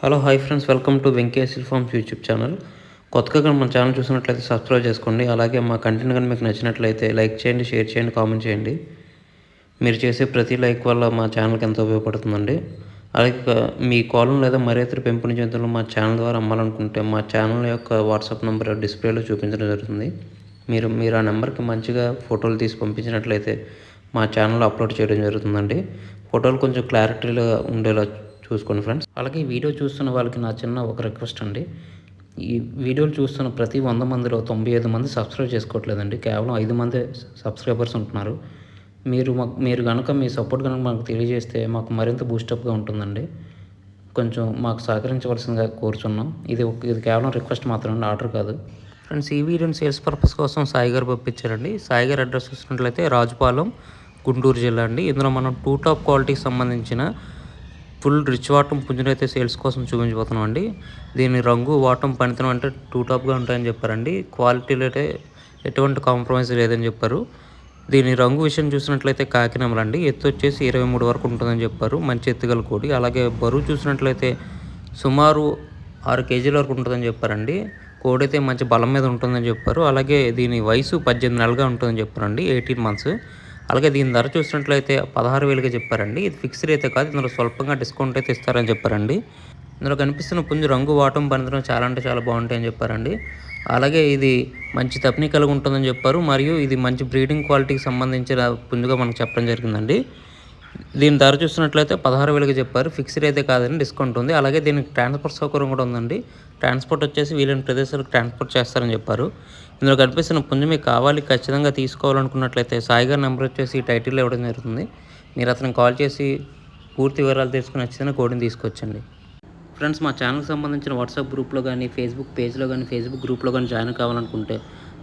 Hello hi friends, welcome to Venky Aseel forms YouTube channel. కొత్తగా కానీ మన ఛానల్ చూసినట్లయితే సబ్స్క్రైబ్ చేసుకోండి. అలాగే మా కంటెంట్ కానీ మీకు నచ్చినట్లయితే లైక్ చేయండి, షేర్ చేయండి, కామెంట్ చేయండి. మీరు చేసే ప్రతి లైక్ వల్ల మా ఛానల్కి ఎంతో ఉపయోగపడుతుందండి. అలాగే మీ కోలం లేదా మరే ఇతర పెంపుడు జంతువులు మా ఛానల్ ద్వారా అమ్మాలనుకుంటే మా ఛానల్ యొక్క వాట్సాప్ నెంబర్ డిస్ప్లేలో చూపించడం జరుగుతుంది. మీరు ఆ నెంబర్కి మంచిగా ఫోటోలు తీసి పంపించినట్లయితే మా ఛానల్లో అప్లోడ్ చేయడం జరుగుతుందండి. ఫోటోలు కొంచెం క్లారిటీగా ఉండేలా చూసుకోండి ఫ్రెండ్స్. అలాగే ఈ వీడియో చూస్తున్న వాళ్ళకి నా చిన్న ఒక రిక్వెస్ట్ అండి. ఈ వీడియోలు చూస్తున్న ప్రతి 100 మందిలో 95 మంది సబ్స్క్రైబ్ చేసుకోవట్లేదండి. కేవలం 5 మంది సబ్స్క్రైబర్స్ ఉంటున్నారు. మీరు కనుక మీ సపోర్ట్ కనుక మాకు తెలియజేస్తే మాకు మరింత బూస్టప్గా ఉంటుందండి. కొంచెం మాకు సహకరించవలసిందిగా కోరుచున్నాం. ఇది కేవలం రిక్వెస్ట్ మాత్రమే, ఆర్డర్ కాదు. ఫ్రెండ్స్, ఈ వీడియోని సేల్స్ పర్పస్ కోసం సాయి గారు పంపించారండి. సాయి గారు అడ్రస్ చూసినట్లయితే రాజుపాలెం, గుంటూరు జిల్లా అండి. ఇందులో మనం 2 టాప్ క్వాలిటీకి సంబంధించిన ఫుల్ రిచ్ వాటం పుంజును అయితే సేల్స్ కోసం చూపించబోతున్నాం అండి. దీని రంగు, వాటం, పనితనం అంటే 2 టాప్గా ఉంటాయని చెప్పారండి. క్వాలిటీలో అయితే ఎటువంటి కాంప్రమైజ్ లేదని చెప్పారు. దీని రంగు విషయం చూసినట్లయితే కాకినెమలండి. ఎత్తు వచ్చేసి 23 వరకు ఉంటుందని చెప్పారు. మంచి ఎత్తుగల కోడి. అలాగే బరువు చూసినట్లయితే సుమారు 6 కేజీల వరకు ఉంటుందని చెప్పారండి. కోడి అయితే మంచి బలం మీద ఉంటుందని చెప్పారు. అలాగే దీని వయసు 18 నెలలుగా ఉంటుందని చెప్పారండి, 18 మంత్స్. అలాగే దీని ధర చూసినట్లయితే 16,000గా చెప్పారండి. ఇది ఫిక్స్డ్ అయితే కాదు, ఇందులో స్వల్పంగా డిస్కౌంట్ అయితే ఇస్తారని చెప్పారండి. ఇందులో కనిపిస్తున్న పుంజు రంగు, వాటం, పనితనం చాలా అంటే చాలా బాగుంటాయని చెప్పారండి. అలాగే ఇది మంచి తప్ని కలిగి ఉంటుందని చెప్పారు. మరియు ఇది మంచి బ్రీడింగ్ క్వాలిటీకి సంబంధించిన పుంజుగా మనకు చెప్పడం జరిగిందండి. దీని ధర చూసినట్లయితే 16,000గా చెప్పారు. ఫిక్స్డ్ అయితే కాదని డిస్కౌంట్ ఉంది. అలాగే దీనికి ట్రాన్స్పోర్ట్ సౌకర్యం కూడా ఉందండి. ట్రాన్స్పోర్ట్ వచ్చేసి వీలైన ప్రదేశాలకు ట్రాన్స్పోర్ట్ చేస్తారని చెప్పారు. ఇందులో కనిపిస్తున్న పుంజు మీకు కావాలి, ఖచ్చితంగా తీసుకోవాలనుకున్నట్లయితే సాయి గారి నెంబర్ వచ్చేసి టైటిల్లో ఇవ్వడం జరుగుతుంది. మీరు అతనికి కాల్ చేసి పూర్తి వివరాలు తెలుసుకుని నచ్చిన కోడిని తీసుకొచ్చండి. ఫ్రెండ్స్, మా ఛానల్కి సంబంధించిన వాట్సాప్ గ్రూప్లో కానీ, ఫేస్బుక్ పేజ్లో కానీ, ఫేస్బుక్ గ్రూప్లో కానీ జాయిన్ కావాలనుకుంటే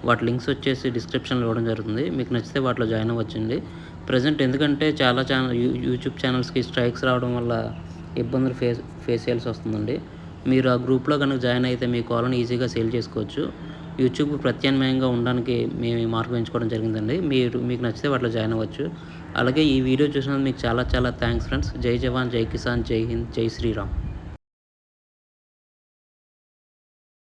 వాటి లింక్స్ వచ్చేసి డిస్క్రిప్షన్లో ఇవ్వడం జరుగుతుంది. మీకు నచ్చితే వాటిలో జాయిన్ అవ్వచ్చండి. ప్రజెంట్ ఎందుకంటే చాలా యూట్యూబ్ ఛానల్స్కి స్ట్రైక్స్ రావడం వల్ల ఇబ్బందులు ఫేస్ చేయాల్సి వస్తుందండి. మీరు ఆ గ్రూప్లో కనుక జాయిన్ అయితే మీ కాల్ని ఈజీగా సేల్ చేసుకోవచ్చు. యూట్యూబ్కి ప్రత్యామ్నాయంగా ఉండడానికి మేము ఈ మార్గం ఎంచుకోవడం జరిగిందండి. మీకు నచ్చితే వాటిలో జాయిన్ అవ్వచ్చు. అలాగే ఈ వీడియో చూసినందుకు మీకు చాలా చాలా థ్యాంక్స్ ఫ్రెండ్స్. జై జవాన్, జై కిసాన్, జై హింద్, జై శ్రీరామ్.